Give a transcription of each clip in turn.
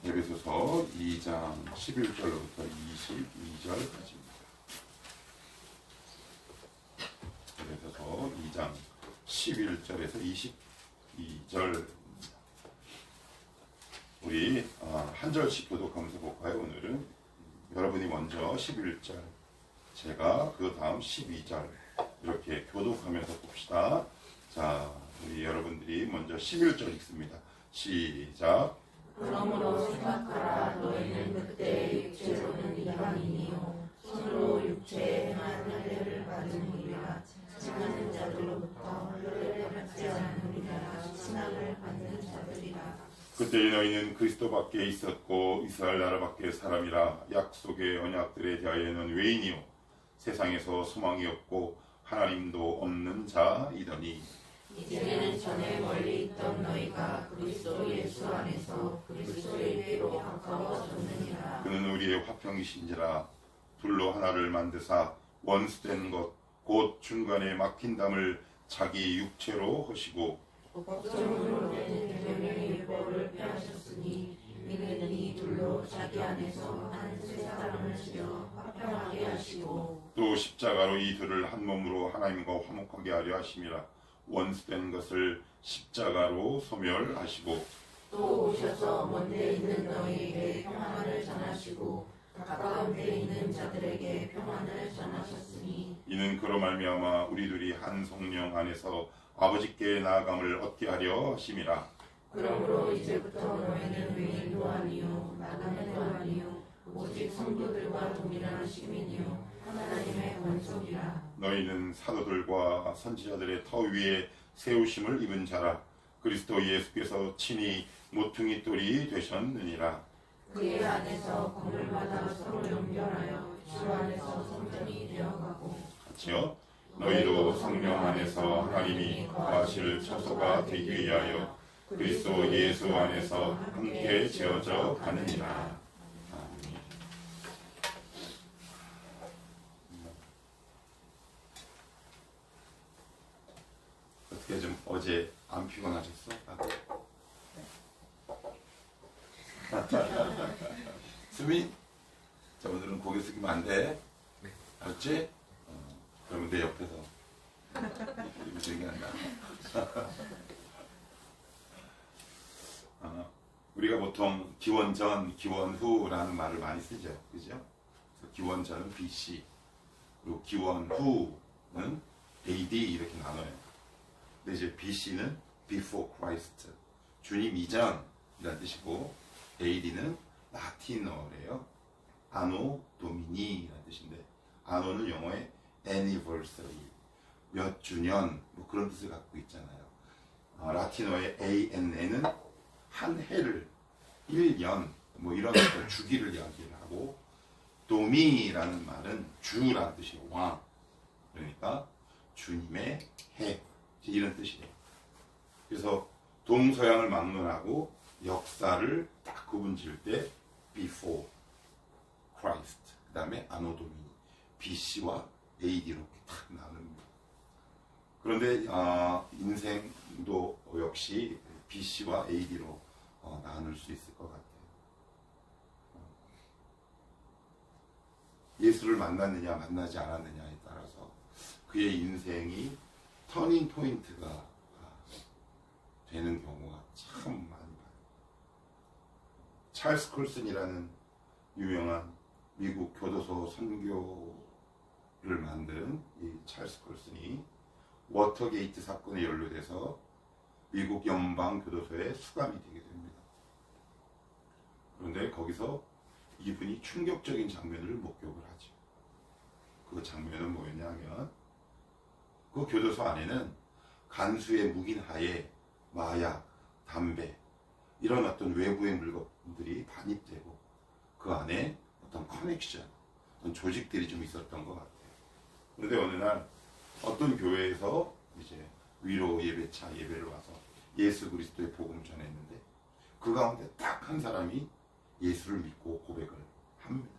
에베소서 2장 11절로부터 22절까지입니다. 에베소서 2장 11절에서 22절 우리 한 절씩 교독하면서 볼까요? 오늘은 여러분이 먼저 11절, 제가 그 다음 12절 이렇게 교독하면서 봅시다. 자, 우리 여러분들이 먼저 11절 읽습니다. 시작. 그러므로 생각하라. 너희는 그때 육체로는 이방인이요 손으로 육체에 행한 할례를 받은 우리라 지나는 자들로부터 할례를 받지 않은 우리라 신학을 받는 자들이라. 그때 너희는 그리스도 밖에 있었고 이스라엘 나라 밖의 사람이라 약속의 언약들에 대하여는 외인이요 세상에서 소망이 없고 하나님도 없는 자이더니 이제는 전에 멀리 있던 너희가 그리스도 예수 안에서 그리스도의 피로 가까워졌느니라. 그는 우리의 화평이신지라 둘로 하나를 만드사 원수된 것 곧 중간에 막힌 담을 자기 육체로 하시고 법정으로 된 계명의 율법을 폐하셨으니 이는 이 둘로 자기 안에서 한 세 사람을 지어 화평하게 하시고 또 십자가로 이 둘을 한 몸으로 하나님과 화목하게 하려 하심이라. 원수된 것을 십자가로 소멸하시고 또 오셔서 먼데 있는 너희에게 평안을 전하시고 가까운 데 있는 자들에게 평안을 전하셨으니 이는 그로 말미암아 우리 둘이 한 성령 안에서 아버지께 나아감을 얻게 하려 하심이라. 그러므로 이제부터 너희는 외인도 아니요 나그네도 아니요 오직 성도들과 동일한 시민이요 하나님의 원속이라. 너희는 사도들과 선지자들의 터 위에 세우심을 입은 자라. 그리스도 예수께서 친히 모퉁이 돌이 되셨느니라. 그의 안에서 건물마다 서로 연결하여 주 안에서 성전이 되어가고 같이요. 너희도 성령 안에서 하나님이 거하실 처소가 되기 위하여 그리스도 예수 안에서 함께 지어져 가느니라. 어떻게 좀 어제 안 피곤하셨어? 수민? 자, 오늘은 고개 숙이면 안 돼. 알았지? 그러면 내 옆에서 이러면서 얘기한다. 우리가 보통 기원 전, 기원 후라는 말을 많이 쓰죠. 그죠? 그래서 기원 전은 BC, 그리고 기원 후는 AD 이렇게 나눠요. 근데 이제 BC는 Before Christ, 주님 이전이라는 뜻이고, AD는 라틴어래요. 아노 도미니라는 뜻인데, 아노는 영어의 anniversary, 몇 주년, 뭐 그런 뜻을 갖고 있잖아요. 라틴어의 ANN은 한 해를, 1년, 뭐 이런 주기를 이야기를 하고, 도미라는 말은 주라는 뜻이에요. 왕. 그러니까 주님의 해, 이런 뜻이에요. 그래서 동서양을 막론하고 역사를 딱 구분 지을 때 before Christ, 그 다음에 아노 도미니, BC와 AD로 딱 나눕니다. 그런데 인생도 역시 BC와 AD로 나눌 수 있을 것 같아요. 예수를 만났느냐 만나지 않았느냐에 따라서 그의 인생이 터닝 포인트가 되는 경우가 참 많이 봐요. 찰스 콜슨이라는 유명한 미국 교도소 선교를 만든 이 찰스 콜슨이 워터게이트 사건에 연루돼서 미국 연방교도소에 수감이 되게 됩니다. 그런데 거기서 이분이 충격적인 장면을 목격을 하죠. 그 장면은 뭐였냐면, 그 교도소 안에는 간수의 묵인 하에 마약, 담배 이런 어떤 외부의 물건들이 반입되고 그 안에 어떤 커넥션, 어떤 조직들이 좀 있었던 것 같아요. 그런데 어느 날 어떤 교회에서 이제 위로 예배차 예배를 와서 예수 그리스도의 복음을 전했는데 그 가운데 딱 한 사람이 예수를 믿고 고백을 합니다.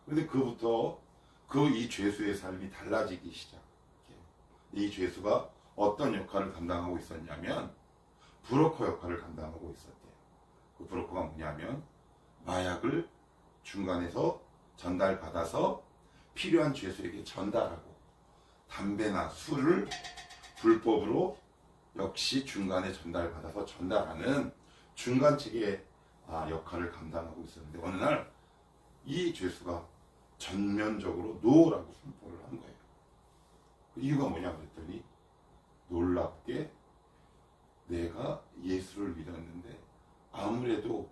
그런데 그부터 이 죄수의 삶이 달라지기 시작해요. 이 죄수가 어떤 역할을 감당하고 있었냐면 브로커 역할을 감당하고 있었대요. 그 브로커가 뭐냐면 마약을 중간에서 전달받아서 필요한 죄수에게 전달하고 담배나 술을 불법으로 역시 중간에 전달받아서 전달하는 중간체계의 역할을 감당하고 있었는데 어느 날 이 죄수가 전면적으로 노라고 선포를 한 거예요. 그 이유가 뭐냐 그랬더니 놀랍게 내가 예수를 믿었는데 아무래도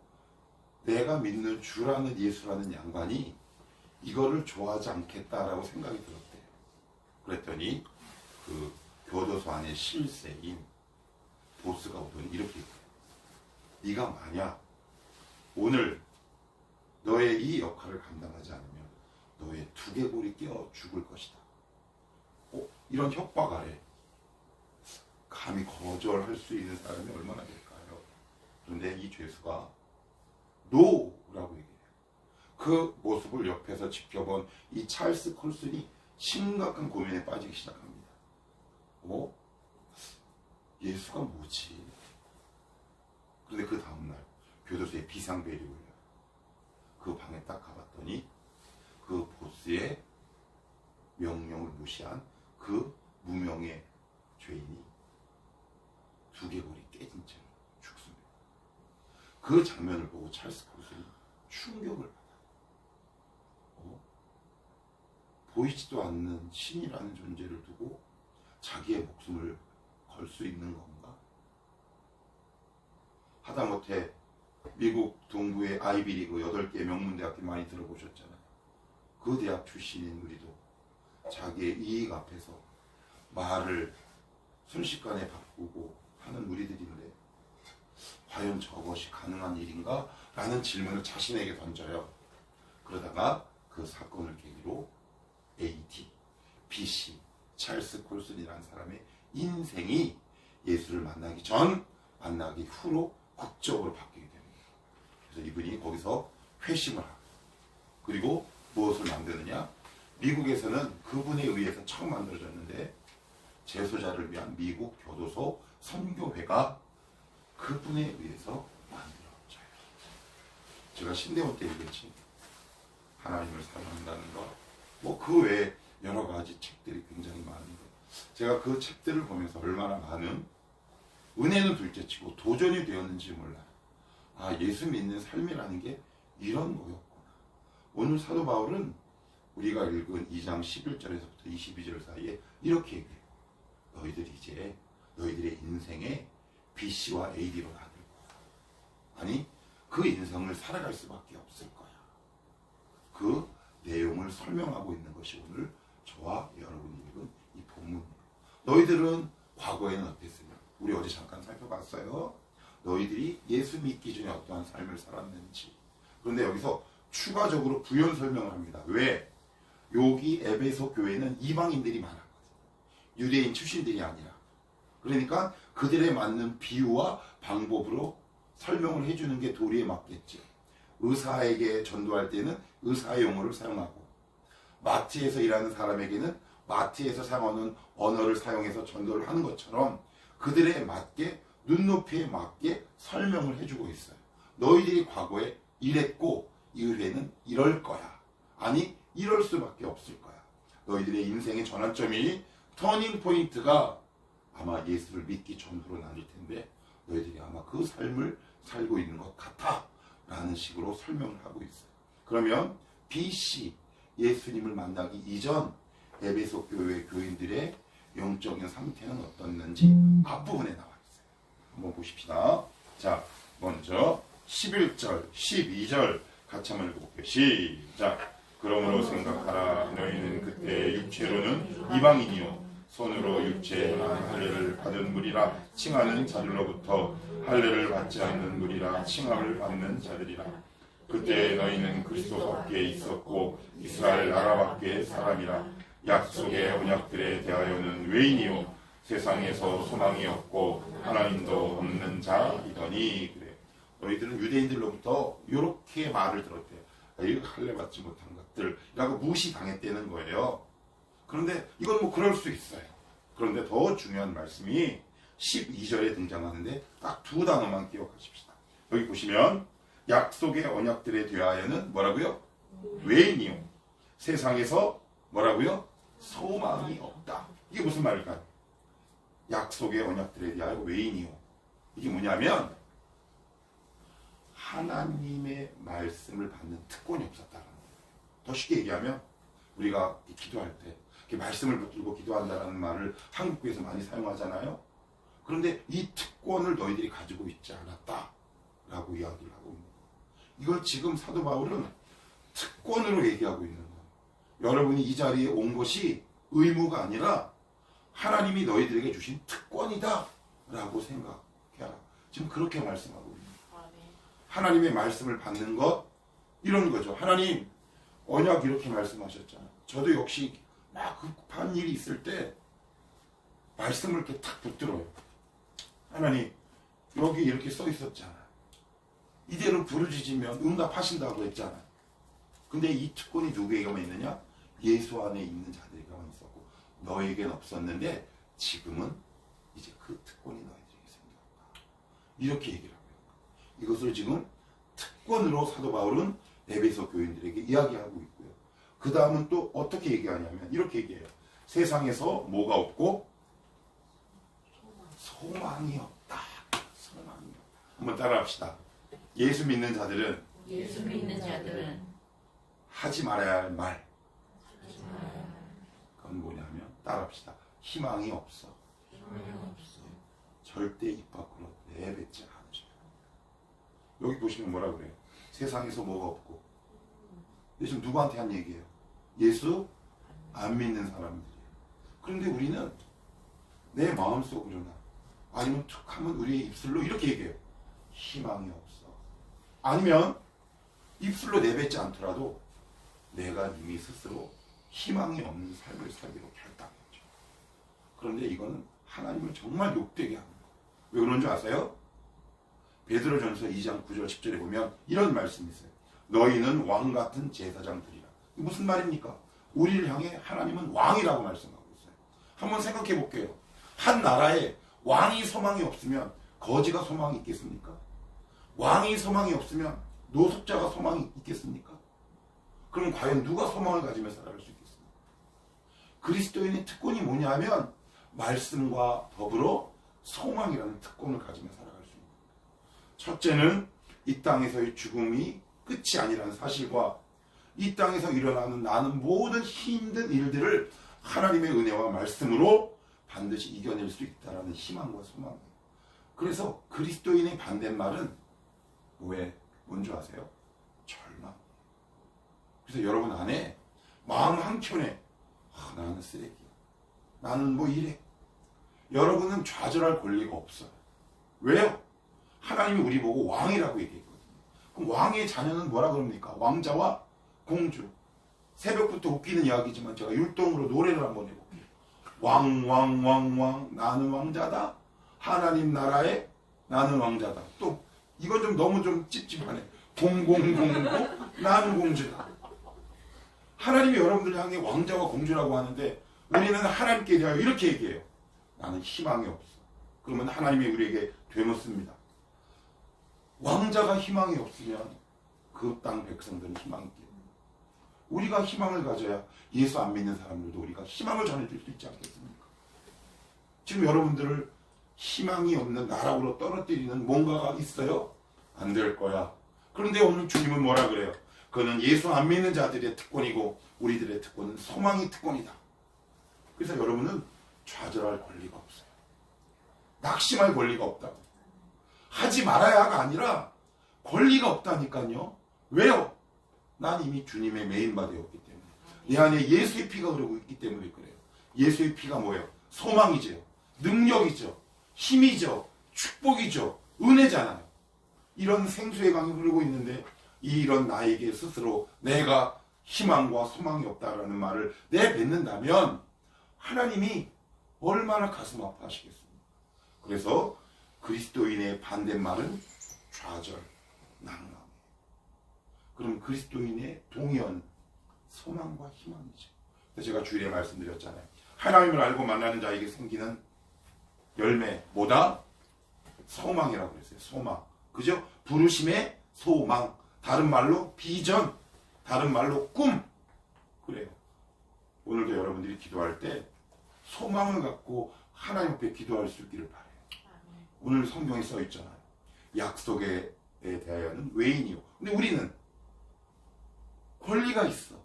내가 믿는 주라는 예수라는 양반이 이거를 좋아하지 않겠다라고 생각이 들었대요. 그랬더니 그 교도소 안에 실세인 보스가 오더니 이렇게 얘기해요. 네가 만약 오늘 너의 이 역할을 감당하지 않으면 너의 두개골이 깨어 죽을 것이다. 이런 협박 아래 감히 거절할 수 있는 사람이 얼마나 될까요? 그런데 이 죄수가 노라고 얘기해요. 그 모습을 옆에서 지켜본 이 찰스 콜슨이 심각한 고민에 빠지기 시작합니다. 예수가 뭐지? 그런데 그 다음날 교도소에 비상벨이 울려요. 그 방에 딱 가봤더니 그 보스의 명령을 무시한 그 무명의 죄인이 두개골이 깨진 채로 죽습니다. 그 장면을 보고 찰스 콜슨이 충격을 받아요. 보이지도 않는 신이라는 존재를 두고 자기의 목숨을 걸 수 있는 건가? 하다못해 미국 동부의 아이비리그 8개 명문대학교 많이 들어보셨잖아요. 그 대학 출신인 우리도 자기의 이익 앞에서 말을 순식간에 바꾸고 하는 우리들인데 과연 저것이 가능한 일인가? 라는 질문을 자신에게 던져요. 그러다가 그 사건을 계기로 A.T., B.C., 찰스 콜슨이라는 사람의 인생이 예수를 만나기 전, 만나기 후로 극적으로 바뀌게 됩니다. 그래서 이분이 거기서 회심을 하고 그리고 무엇을 만드느냐? 미국에서는 그분에 의해서 처음 만들어졌는데 재소자를 위한 미국 교도소 선교회가 그분에 의해서 만들어져요. 제가 신대원 때 얘기했지. 하나님을 사랑한다는 것, 그 외에 여러 가지 책들이 굉장히 많은데 제가 그 책들을 보면서 얼마나 많은 은혜는 둘째치고 도전이 되었는지 몰라요. 예수 믿는 삶이라는 게 이런 거였구나. 오늘 사도 바울은 우리가 읽은 2장 11절에서부터 22절 사이에 이렇게 얘기해요. 너희들이 이제 너희들의 인생에 BC와 AD로 나눌 거야. 아니, 그 인생을 살아갈 수밖에 없을 거야. 그 내용을 설명하고 있는 것이 오늘 저와 여러분이 읽은 이 본문이에요. 너희들은 과거에는 어땠으냐? 우리 어제 잠깐 살펴봤어요. 너희들이 예수 믿기 전에 어떠한 삶을 살았는지. 그런데 여기서 추가적으로 부연 설명을 합니다. 왜? 여기 에베소 교회는 이방인들이 많았거든요. 유대인 출신들이 아니라. 그러니까 그들에 맞는 비유와 방법으로 설명을 해주는 게 도리에 맞겠죠. 의사에게 전도할 때는 의사의 용어를 사용하고 마트에서 일하는 사람에게는 마트에서 사용하는 언어를 사용해서 전도를 하는 것처럼 그들에 맞게 눈높이에 맞게 설명을 해주고 있어요. 너희들이 과거에 이랬고 이후에는 이럴 거야. 아니 이럴 수밖에 없을 거야. 너희들의 인생의 전환점이 터닝 포인트가 아마 예수를 믿기 전후로 나뉠 텐데 너희들이 아마 그 삶을 살고 있는 것 같아 라는 식으로 설명을 하고 있어요. 그러면 BC 예수님을 만나기 이전 에베소 교회 교인들의 영적인 상태는 어떻는지 앞부분에 나와 있어요. 한번 보십시다. 자, 먼저 11절, 12절 같이 한번 읽어볼게요. 시작. 그러므로 생각하라. 너희는 그때 육체로는 이방인이요 손으로 육체에 행한 할례를 받은 무리라 칭하는 자들로부터 할례를 받지 않는 무리라 칭함을 받는 자들이라. 그때 너희는 그리스도 밖에 있었고 이스라엘 나라 밖의 사람이라. 약속의 언약들에 대하여는 외인이요 세상에서 소망이 없고 하나님도 없는 자이더니. 그래. 너희들은 유대인들로부터 이렇게 말을 들었대요. 이거 할례 받지 못한 것들이라고 무시당했다는 거예요. 그런데 이건 그럴 수 있어요. 그런데 더 중요한 말씀이 12절에 등장하는데 딱 두 단어만 기억하십시다. 여기 보시면 약속의 언약들에 대하여는 뭐라고요? 외인이요. 세상에서 뭐라고요? 소망이 없다. 이게 무슨 말일까요? 약속의 언약들에 대하여 외인이요. 이게 뭐냐면 하나님의 말씀을 받는 특권이 없었다는 거예요. 더 쉽게 얘기하면 우리가 기도할 때 이렇게 말씀을 붙들고 기도한다는 말을 한국교회에서 많이 사용하잖아요. 그런데 이 특권을 너희들이 가지고 있지 않았다라고 이야기를 하고 있는 거예요. 이걸 지금 사도 바울은 특권으로 얘기하고 있는 거예요. 여러분이 이 자리에 온 것이 의무가 아니라 하나님이 너희들에게 주신 특권이다 라고 생각해라. 지금 그렇게 말씀하고 있는 거예요. 하나님의 말씀을 받는 것 이런 거죠. 하나님 언약 이렇게 말씀하셨잖아요. 저도 역시 막 급한 일이 있을 때 말씀을 이렇게 탁 붙들어요. 하나님 여기 이렇게 써 있었잖아. 이대로 부르짖으면 응답하신다고 했잖아. 근데 이 특권이 누구에게만 있느냐? 예수 안에 있는 자들에게만 있었고 너에겐 없었는데 지금은 이제 그 특권이 너희들에게 생겼다. 이렇게 얘기를 하고요. 이것을 지금 특권으로 사도 바울은 에베소 교인들에게 이야기하고 있고요. 그 다음은 또 어떻게 얘기하냐면 이렇게 얘기해요. 세상에서 뭐가 없고 소망이 없다. 소망이 없다. 한번 따라합시다. 예수 믿는 자들은 하지 말아야 할 말. 그건 뭐냐면 따라합시다. 희망이 없어. 절대 입 밖으로 내뱉지 않으셔. 여기 보시면 뭐라 그래요? 세상에서 뭐가 없고. 근데 지금 누구한테 한 얘기예요? 예수 안 믿는 사람들이에요. 그런데 우리는 내 마음속으로나 아니면 툭 하면 우리의 입술로 이렇게 얘기해요. 희망이 없어. 아니면 입술로 내뱉지 않더라도 내가 이미 스스로 희망이 없는 삶을 살기로 결단했죠. 그런데 이거는 하나님을 정말 욕되게 하는 거예요. 왜 그런 줄 아세요? 베드로전서 2장 9절 10절에 보면 이런 말씀이 있어요. 너희는 왕같은 제사장들이라. 무슨 말입니까? 우리를 향해 하나님은 왕이라고 말씀하고 있어요. 한번 생각해 볼게요. 한 나라에 왕이 소망이 없으면 거지가 소망이 있겠습니까? 왕이 소망이 없으면 노숙자가 소망이 있겠습니까? 그럼 과연 누가 소망을 가지며 살아갈 수 있겠습니까? 그리스도인의 특권이 뭐냐면 말씀과 더불어 소망이라는 특권을 가지며 살아갈 수 있는 거예요. 첫째는 이 땅에서의 죽음이 끝이 아니라는 사실과 이 땅에서 일어나는 나는 모든 힘든 일들을 하나님의 은혜와 말씀으로 반드시 이겨낼 수 있다는 희망과 소망이에요. 그래서 그리스도인의 반대말은 뭔지 아세요? 절망. 그래서 여러분 안에 마음 한켠에 나는 쓰레기야. 나는 뭐 이래. 여러분은 좌절할 권리가 없어요. 왜요? 하나님이 우리 보고 왕이라고 얘기했거든요. 그럼 왕의 자녀는 뭐라 그럽니까? 왕자와 공주. 새벽부터 웃기는 이야기지만 제가 율동으로 노래를 한번 해볼게요. 왕 나는 왕자다. 하나님 나라에 나는 왕자다. 또 이건 좀 너무 좀 찝찝하네. 0009 나는 공주다. 하나님이 여러분들 향해 왕자와 공주라고 하는데 우리는 하나님께 대하여 이렇게 얘기해요. 나는 희망이 없어. 그러면 하나님이 우리에게 되묻습니다. 왕자가 희망이 없으면 그 땅 백성들은 희망이 있겠네요. 우리가 희망을 가져야 예수 안 믿는 사람들도 우리가 희망을 전해줄 수 있지 않겠습니까? 지금 여러분들을 희망이 없는 나락으로 떨어뜨리는 뭔가가 있어요? 안 될 거야. 그런데 오늘 주님은 뭐라 그래요? 그는 예수 안 믿는 자들의 특권이고 우리들의 특권은 소망의 특권이다. 그래서 여러분은 좌절할 권리가 없어요. 낙심할 권리가 없다고. 하지 말아야가 아니라 권리가 없다니까요. 왜요? 난 이미 주님의 메인바 되었기 때문에. 내 안에 예수의 피가 흐르고 있기 때문에 그래요. 예수의 피가 뭐예요? 소망이죠. 능력이죠. 힘이죠. 축복이죠. 은혜잖아요. 이런 생수의 강이 흐르고 있는데 이런 나에게 스스로 내가 희망과 소망이 없다라는 말을 내뱉는다면 하나님이 얼마나 가슴 아파하시겠습니까? 그래서 그리스도인의 반대말은 좌절, 낭망. 그럼 그리스도인의 동의어는 소망과 희망이죠. 그래서 제가 주일에 말씀드렸잖아요. 하나님을 알고 만나는 자에게 생기는 열매, 뭐다? 소망이라고 그랬어요. 소망. 그죠? 부르심의 소망, 다른 말로 비전, 다른 말로 꿈. 그래요. 오늘도 여러분들이 기도할 때 소망을 갖고 하나님 앞에 기도할 수 있기를 바라요. 오늘 성경에 써 있잖아요. 약속에 대하여는 외인이요. 근데 우리는 권리가 있어.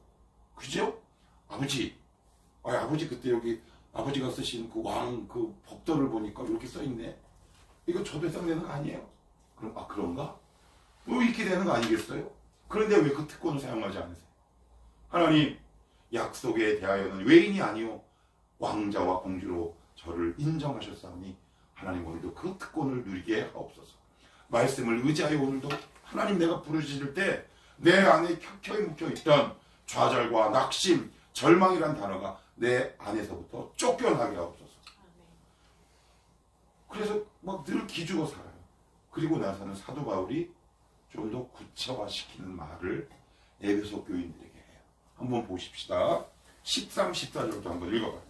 그죠? 아버지 그때 여기 아버지가 쓰신 그 왕 그 법도를 보니까 이렇게 써 있네. 이거 저도 해당되는 거 아니에요? 그럼 그런가? 이렇게 되는 거 아니겠어요? 그런데 왜 그 특권을 사용하지 않으세요? 하나님 약속에 대하여는 외인이 아니요 왕자와 공주로 저를 인정하셨사오니 하나님 오늘도 그 특권을 누리게 하옵소서. 말씀을 의지하여 오늘도 하나님 내가 부르짖을 때 내 안에 켜켜이 묵혀있던 좌절과 낙심, 절망이란 단어가 내 안에서부터 쫓겨나게 하옵소서. 그래서 막 늘 기죽어 살아요. 그리고 나서는 사도 바울이 좀 더 구체화시키는 말을 에베소 교인들에게 해요. 한번 보십시다. 13, 14절부터 한번 읽어봐요.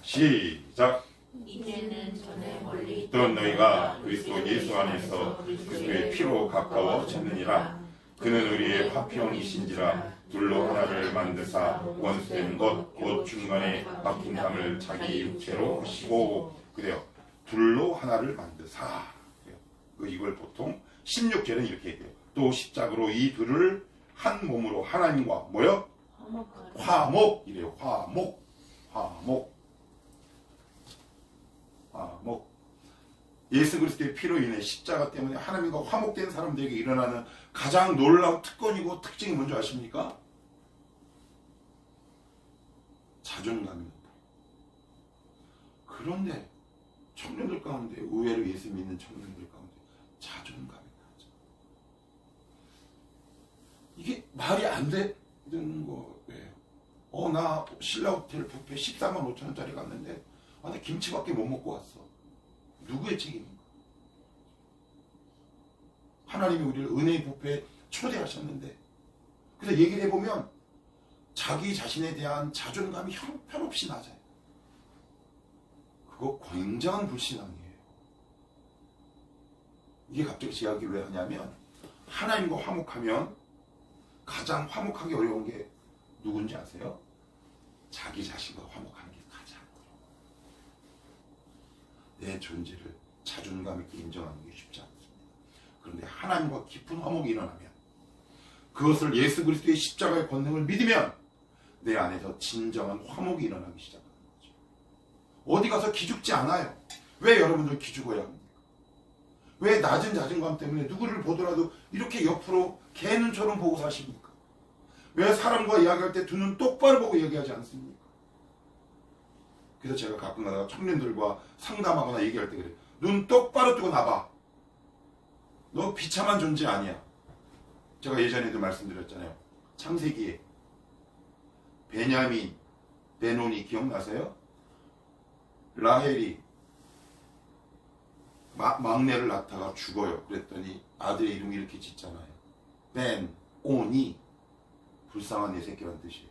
시작. 이제는 전에 멀리 있던 너희가 그리스도 예수 안에서 그리스도의 피로 가까워졌느니라. 그는 우리의 화평이신지라 둘로 하나를 만드사 원수된 것 곧 중간에 막힌 담을 자기 육체로 하시고. 그래요. 둘로 하나를 만드사. 그래요. 이걸 보통 16절은 이렇게 얘기해요. 또 십자가로 이 둘을 한 몸으로 하나님과 뭐요? 화목. 이래요. 화목. 예수 그리스도의 피로 인해 십자가 때문에 하나님과 화목된 사람들에게 일어나는 가장 놀라운 특권이고 특징이 뭔지 아십니까? 자존감입니다. 그런데 청년들 가운데, 의외로 예수 믿는 청년들 가운데 자존감이 나죠. 이게 말이 안 되는 거예요. 나 신라호텔 뷔페 14만 5천 원짜리 갔는데 나 김치밖에 못 먹고 왔어. 누구의 책임인가? 하나님이 우리를 은혜의 뷔페에 초대하셨는데, 그래서 얘기를 해보면 자기 자신에 대한 자존감이 형편없이 낮아요. 그거 굉장한 불신앙이에요. 이게 갑자기 제 이야기를 왜 하냐면, 하나님과 화목하면 가장 화목하기 어려운 게 누군지 아세요? 자기 자신과 화목하는 게 가장 어려워요. 내 존재를 자존감 있게 인정하는 게 쉽지 않습니다. 그런데 하나님과 깊은 화목이 일어나면, 그것을 예수 그리스도의 십자가의 권능을 믿으면 내 안에서 진정한 화목이 일어나기 시작하는 거죠. 어디 가서 기죽지 않아요. 왜 여러분들 기죽어야 합니까? 왜 낮은 자존감 때문에 누구를 보더라도 이렇게 옆으로 개 눈처럼 보고 사십니까? 왜 사람과 이야기할 때 두 눈 똑바로 보고 얘기하지 않습니까? 그래서 제가 가끔 가다가 청년들과 상담하거나 얘기할 때 그래요. 눈 똑바로 뜨고 나봐. 너 비참한 존재 아니야. 제가 예전에도 말씀드렸잖아요. 창세기에 베냐민, 베논이 기억나세요? 라헬이 막내를 낳다가 죽어요. 그랬더니 아들의 이름이 이렇게 짓잖아요. 벤, 온이 불쌍한 내 새끼란 뜻이에요.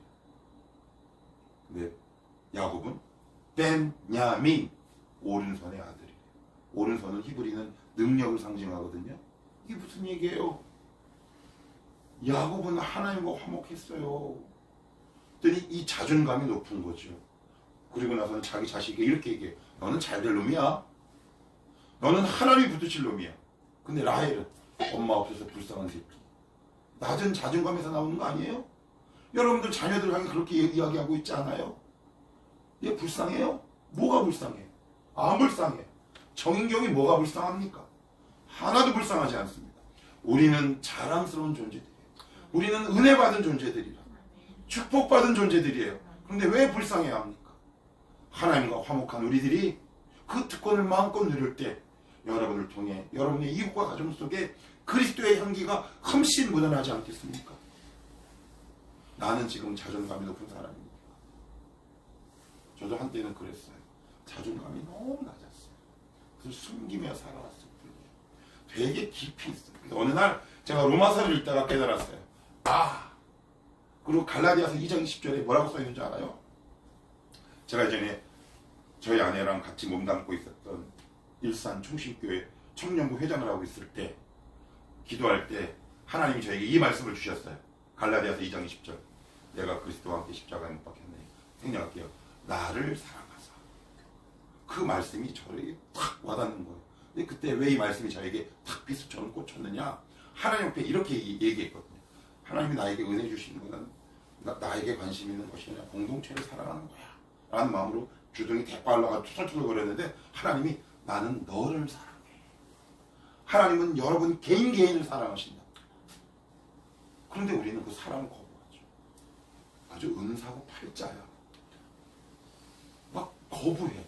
근데 야곱은 벤야민, 오른손의 아들이에요. 오른손은 히브리는 능력을 상징하거든요. 이게 무슨 얘기예요? 야곱은 하나님과 화목했어요. 그랬더니 이 자존감이 높은 거죠. 그리고 나서는 자기 자식에게 이렇게 얘기해요. 너는 잘될 놈이야. 너는 하나님이 붙으실 놈이야. 근데 라헬은 엄마 없어서 불쌍한 새끼. 낮은 자존감에서 나오는 거 아니에요? 여러분들 자녀들 향해 그렇게 이야기하고 있지 않아요? 얘 불쌍해요? 뭐가 불쌍해? 안 불쌍해. 정인경이 뭐가 불쌍합니까? 하나도 불쌍하지 않습니다. 우리는 자랑스러운 존재들이에요. 우리는 은혜 받은 존재들이라. 축복받은 존재들이에요. 그런데 왜 불쌍해야 합니까? 하나님과 화목한 우리들이 그 특권을 마음껏 누릴 때 여러분을 통해 여러분의 이웃과 가정 속에 그리스도의 향기가 흠씬 묻어나지 않겠습니까? 나는 지금 자존감이 높은 사람입니다. 저도 한때는 그랬어요. 자존감이 너무 낮았어요. 그래서 숨기며 살아왔을 뿐이에요. 되게 깊이 있어요. 어느 날 제가 로마서를 읽다가 깨달았어요. 그리고 갈라디아서 2장 20절에 뭐라고 써있는 줄 알아요? 제가 예전에 저희 아내랑 같이 몸담고 있었던 일산 충신교회 청년부 회장을 하고 있을 때 기도할 때 하나님이 저에게 이 말씀을 주셨어요. 갈라디아서 2장 20절. 내가 그리스도와 함께 십자가에 못 박혔네. 생략할게요. 나를 사랑하사. 그 말씀이 저에게 탁 와닿는 거예요. 근데 그때 왜 이 말씀이 저에게 탁 비수처럼 꽂혔느냐? 하나님 앞에 이렇게 얘기했거든요. 하나님이 나에게 은혜 주시는 거는 나에게 관심 있는 것이 아니라 공동체를 사랑하는 거야 라는 마음으로 주둥이 대빨라가 투덜투덜 거렸는데, 하나님이 나는 너를 사랑해. 하나님은 여러분 개인을 사랑하신다. 그런데 우리는 그 사랑을 거부하죠. 아주 은사고 팔자야. 막 거부해.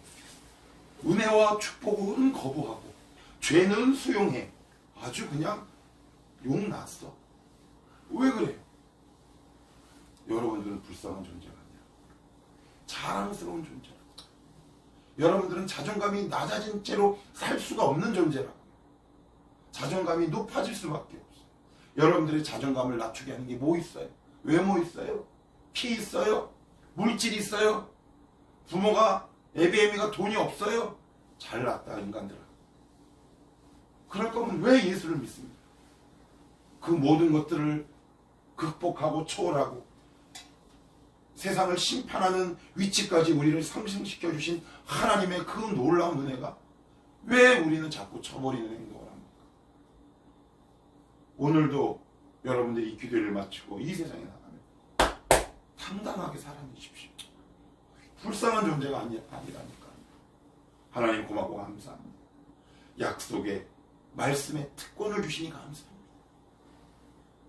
은혜와 축복은 거부하고 죄는 수용해. 아주 그냥 용났어. 왜 그래요? 여러분들은 불쌍한 존재가 아니야. 자랑스러운 존재라고. 여러분들은 자존감이 낮아진 채로 살 수가 없는 존재라고. 자존감이 높아질 수밖에 없어. 여러분들의 자존감을 낮추게 하는 게 뭐 있어요? 외모 있어요? 키 있어요? 물질 있어요? 부모가 애비애미가 돈이 없어요? 잘났다 인간들아. 그럴 거면 왜 예수를 믿습니까? 그 모든 것들을 극복하고 초월하고 세상을 심판하는 위치까지 우리를 상승시켜 주신 하나님의 그 놀라운 은혜가 왜 우리는 자꾸 쳐버리는 행동을 합니까? 오늘도 여러분들이 이 기도를 마치고 이 세상에 나가면 당당하게 살아내십시오. 불쌍한 존재가 아니라니까. 하나님 고맙고 감사합니다. 약속의 말씀에 특권을 주시니 감사합니다.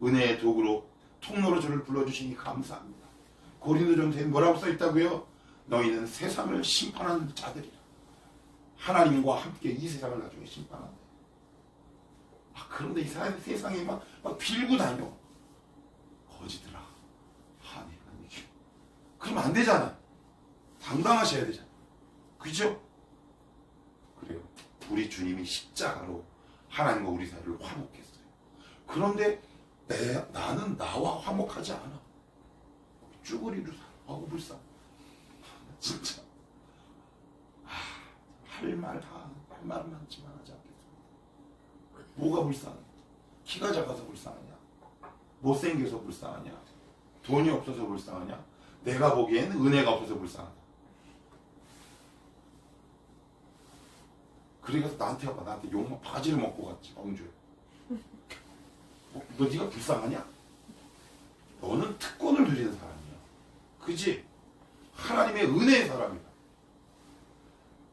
은혜의 도구로 통로로 저를 불러주시니 감사합니다. 고린도전서에 뭐라고 써있다고요? 너희는 세상을 심판하는 자들이라. 하나님과 함께 이 세상을 나중에 심판한다. 그런데 이 세상에 막 빌고 다녀. 거지들아. 하나님. 그러면 안 되잖아. 당당하셔야 되잖아. 그죠? 그래요. 우리 주님이 십자가로 하나님과 우리 사이를 화목했어요. 그런데 나는 나와 화목하지 않아. 쭈그리로 살아가고 불쌍. 진짜 할 말은 많지만 하지 않겠습니다. 뭐가 불쌍해? 키가 작아서 불쌍하냐? 못생겨서 불쌍하냐? 돈이 없어서 불쌍하냐? 내가 보기엔 은혜가 없어서 불쌍하다. 그래서 나한테 욕만 바지를 먹고 갔지. 왕주에. 너 네가 불쌍하냐? 너는 특권을 누리는 사람이야. 그지? 하나님의 은혜의 사람이다.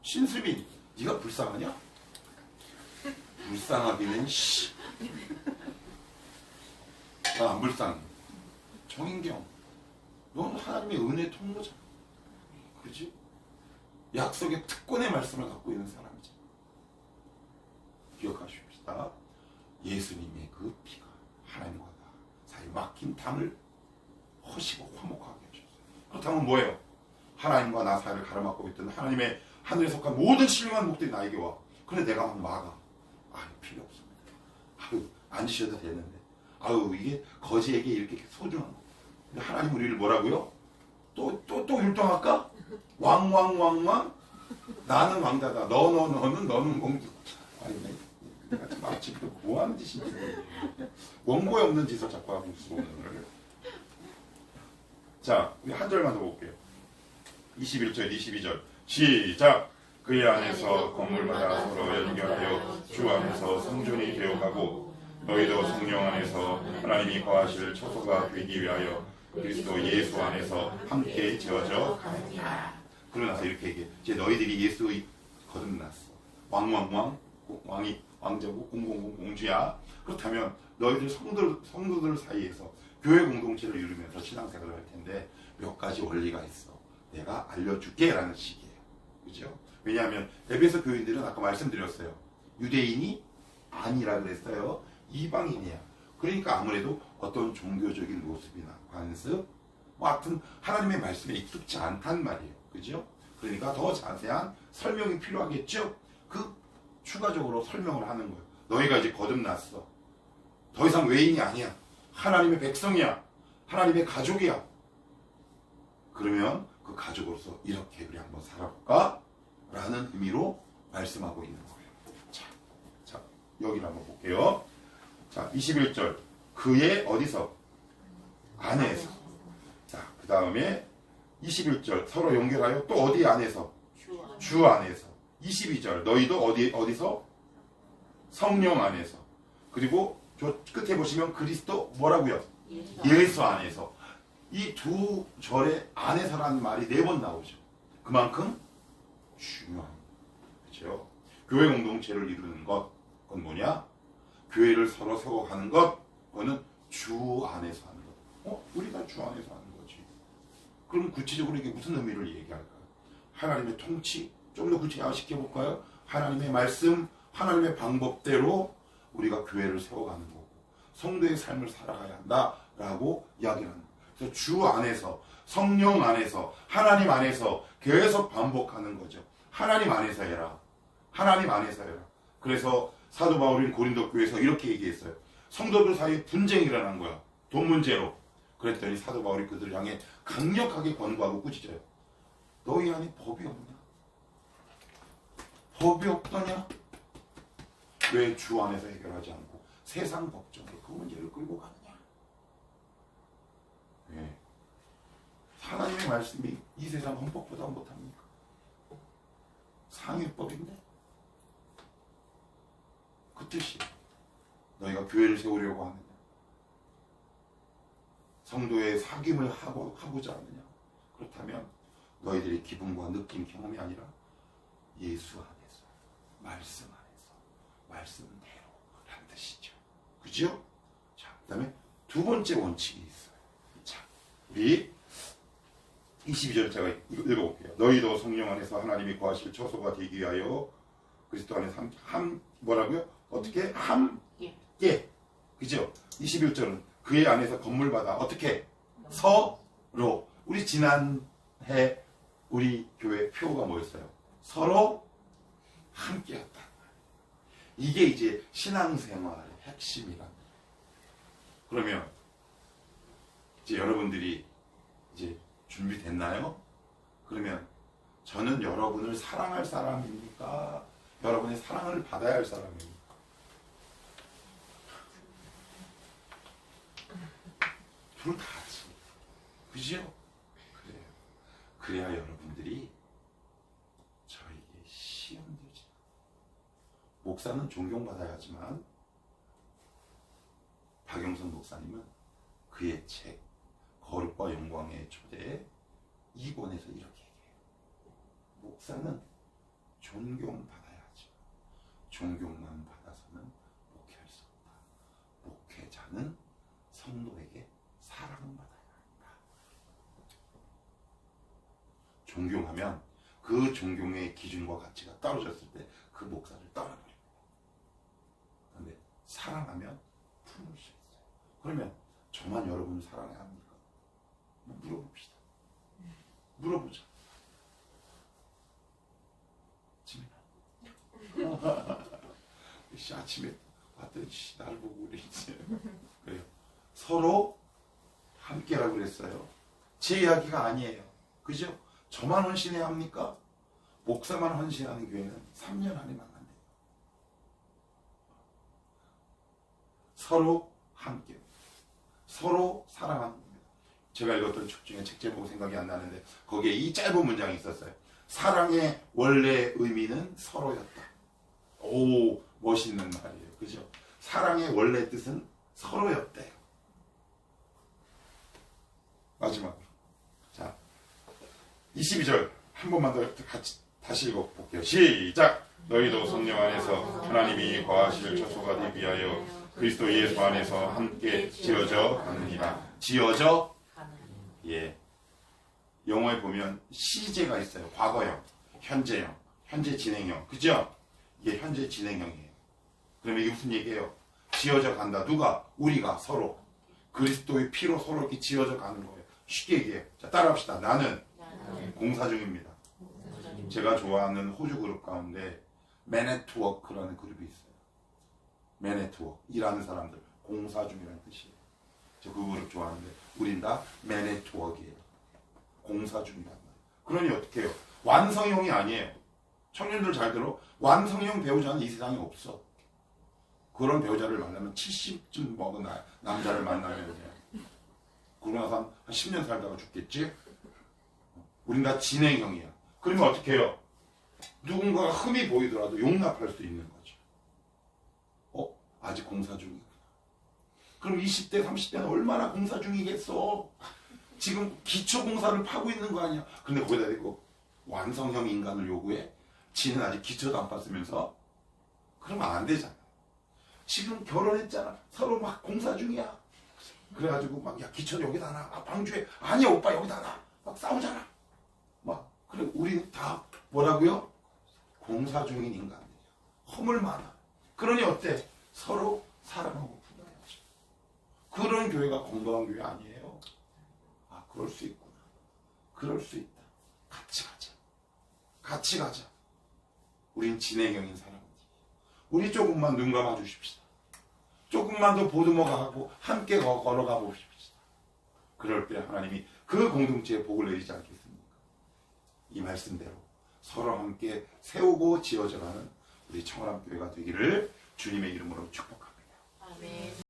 신수빈, 네가 불쌍하냐? 불쌍하기는 난 안 불쌍해. 정인경, 넌 하나님의 은혜의 통로잖아. 그지? 약속의 특권의 말씀을 갖고 있는 사람이잖아. 기억하십시다. 예수님의 그 피가 하나님과 나 사이 막힌 담을 허시고 화목하게 하셨어요. 그렇다면 뭐예요? 하나님과 나 사이를 가로막고 있던 하나님의 하늘에 속한 모든 신령한 목들이 나에게 와. 그런데 내가 막 막아. 필요 없습니다. 앉으셔도 되는데. 이게 거지에게 이렇게 소중한 거. 근데 하나님 우리를 뭐라고요? 또 율동할까? 왕왕왕왕? 나는 왕자다. 너는 공주. 내가 마치 뭐 하는 짓인지 모르겠네. 원고에 없는 짓을 자꾸 하고 있어, 오늘. 자, 우리 한 절만 더 볼게요. 21절, 22절. 시작! 그의 안에서 건물마다 서로 연결하여 주 안에서 성전이 되어가고 너희도 성령 안에서 하나님이 거하실 처소가 되기 위하여 그리스도 예수 안에서 함께 지어져 가느니라. 그러고 나서 이렇게 얘기해. 이제 너희들이 예수의 거듭났어. 왕왕왕, 왕이 왕자고 공공공 공주야. 그렇다면 너희들 성도들 사이에서 교회 공동체를 이루면서 신앙생활을 할 텐데 몇 가지 원리가 있어. 내가 알려줄게 라는 식이에요. 그죠? 왜냐하면 에베소 교인들은 아까 말씀드렸어요. 유대인이 아니라 그랬어요. 이방인이야. 그러니까 아무래도 어떤 종교적인 모습이나 관습, 하여튼 하나님의 말씀에 익숙지 않단 말이에요. 그죠? 그러니까 더 자세한 설명이 필요하겠죠? 그 추가적으로 설명을 하는 거예요. 너희가 이제 거듭났어. 더 이상 외인이 아니야. 하나님의 백성이야. 하나님의 가족이야. 그러면 그 가족으로서 이렇게 우리 한번 살아볼까? 라는 의미로 말씀하고 있는 거예요. 자, 여기를 한번 볼게요. 자, 21절. 그의 어디서? 안에서. 자, 그 다음에 21절. 서로 연결하여 또 어디 안에서? 주 안에서. 22절. 너희도 어디서? 성령 안에서. 그리고 저 끝에 보시면 그리스도 뭐라고요? 예수 안에서. 이 두 절의 안에서라는 말이 4번 나오죠. 그만큼 중요합니다. 그렇죠? 교회 공동체를 이루는 것, 그건 뭐냐? 교회를 서로 세워가는 것, 그거는 주 안에서 하는 것. 우리가 주 안에서 하는 거지. 그럼 구체적으로 이게 무슨 의미를 얘기할까요? 하나님의 통치, 좀 더 구체화시켜 볼까요? 하나님의 말씀, 하나님의 방법대로 우리가 교회를 세워가는 거고 성도의 삶을 살아가야 한다라고 이야기를 하는 거예요. 그래서 주 안에서, 성령 안에서, 하나님 안에서 계속 반복하는 거죠. 하나님 안에서 해라. 하나님 안에서 해라. 그래서 사도 바울인 고린도 교회에서 이렇게 얘기했어요. 성도들 사이에 분쟁이 일어난 거야. 돈 문제로. 그랬더니 사도 바울이 그들을 향해 강력하게 권고하고 꾸짖어요. 너희 안에 법이 없냐? 법이 없더냐? 왜 주 안에서 해결하지 않고 세상 법정으로 그 문제를 끌고 가느냐? 왜? 하나님의 말씀이 이 세상 헌법보다 못합니까? 상위법인데 그 뜻이 너희가 교회를 세우려고 하느냐? 성도의 사귐을 하고자 하느냐? 그렇다면 너희들의 기분과 느낌, 경험이 아니라 예수 안에서, 말씀 안에서, 말씀대로라는 뜻이죠. 그죠? 자, 그 다음에 두 번째 원칙이 있어요. 자, 우리 22절 제가 읽어볼게요. 너희도 성령 안에서 하나님이 거하실 처소가 되기 위하여 그리스도 안에서 뭐라고요? 어떻게? 함께. 그죠? 21절은 그의 안에서 건물받아 어떻게? 서로. 우리 지난해 우리 교회 표가 뭐였어요? 서로 함께였다. 이게 이제 신앙생활의 핵심이란. 그러면 이제 여러분들이 이제 준비됐나요? 그러면 저는 여러분을 사랑할 사람입니까? 여러분의 사랑을 받아야 할 사람입니까? 둘 다지. 그죠? 그래요. 그래야 여러분들이 저에게 시험되지. 목사는 존경받아야 하지만 박영선 목사님은 그의 책 거룩과 영광의 초대 2권에서 이렇게 얘기해요. 목사는 존경받아야지. 존경만 받아서는 목회할 수 없다. 목회자는 성도에게 사랑받아야 한다. 존경하면 그 존경의 기준과 가치가 떨어졌을 때 그 목사를 떠나버립니다. 그런데 사랑하면 품을 수 있어요. 그러면 저만 여러분을 사랑해야 합니까? 물어봅시다. 물어보자. 지민아. 아침에 왔더니 나를 보고 그랬지. 그래요. 서로 함께라고 그랬어요. 제 이야기가 아니에요. 그죠? 저만 헌신해야 합니까? 목사만 헌신하는 교회는 3년 안에 망한대요. 서로 함께. 서로 사랑하는 겁니다. 제가 읽었던 책 중에 책 제목이 생각이 안 나는데 거기에 이 짧은 문장이 있었어요. 사랑의 원래 의미는 서로였다. 오, 멋있는 말이에요. 그죠? 사랑의 원래 뜻은 서로였대요. 마지막으로. 자, 22절 한 번만 더 같이 다시 읽어볼게요. 시작! 너희도 성령 안에서 하나님이 거하실 처소가 되기 위하여 그리스도 예수 안에서 함께 지어져 가느니라. 지어져? 예. 영어에 보면 시제가 있어요. 과거형, 현재형, 현재 진행형. 그죠? 이게 현재 진행형이에요. 그러면 이게 무슨 얘기예요? 지어져 간다. 누가? 우리가 서로. 그리스도의 피로 서로 이렇게 지어져 가는 거예요. 쉽게 얘기해요. 자, 따라합시다. 나는 공사 중입니다. 제가 좋아하는 호주 그룹 가운데 맨애트워크라는 그룹이 있어요. 맨애트워크. 일하는 사람들. 공사 중이라는 뜻이에요. 저 그 그룹 좋아하는데 우린 다 맨애트워크예요. 공사 중이란 말이에요. 그러니 어떻게 해요? 완성형이 아니에요. 청년들 잘 들어. 완성형 배우자는 이 세상에 없어. 그 그런 배우자를 만나면 70쯤 먹은 남자를 만나면 돼. 그러고 나서 한 10년 살다가 죽겠지? 우린 다 진행형이야. 그러면 어떻게 해요? 누군가가 흠이 보이더라도 용납할 수 있는 거죠. 아직 공사 중이구나. 그럼 20대, 30대는 얼마나 공사 중이겠어? 지금 기초 공사를 파고 있는 거 아니야? 근데 거기다 대고 완성형 인간을 요구해? 지는 아직 기초도 안 팠으면서? 그러면 안 되잖아. 지금 결혼했잖아. 서로 막 공사 중이야. 그래가지고 막, 야, 기초 여기다 놔. 방주에. 아니야, 오빠 여기다 놔. 막 싸우잖아. 그래, 우리는 다 뭐라고요? 공사 중인 인간이야. 허물 많아. 그러니 어때? 서로 사랑하고 부담하죠. 그런 교회가 건강한 교회 아니에요. 그럴 수 있구나. 그럴 수 있다. 같이 가자. 같이 가자. 우린 진행형인 사람이지. 우리 조금만 눈 감아 주십시다. 조금만 더 보듬어가 하고 함께 걸어가 봅시다. 그럴 때 하나님이 그 공동체에 복을 내리지 않겠습니까? 이 말씀대로 서로 함께 세우고 지어져가는 우리 청월함교회가 되기를 주님의 이름으로 축복합니다. 아멘.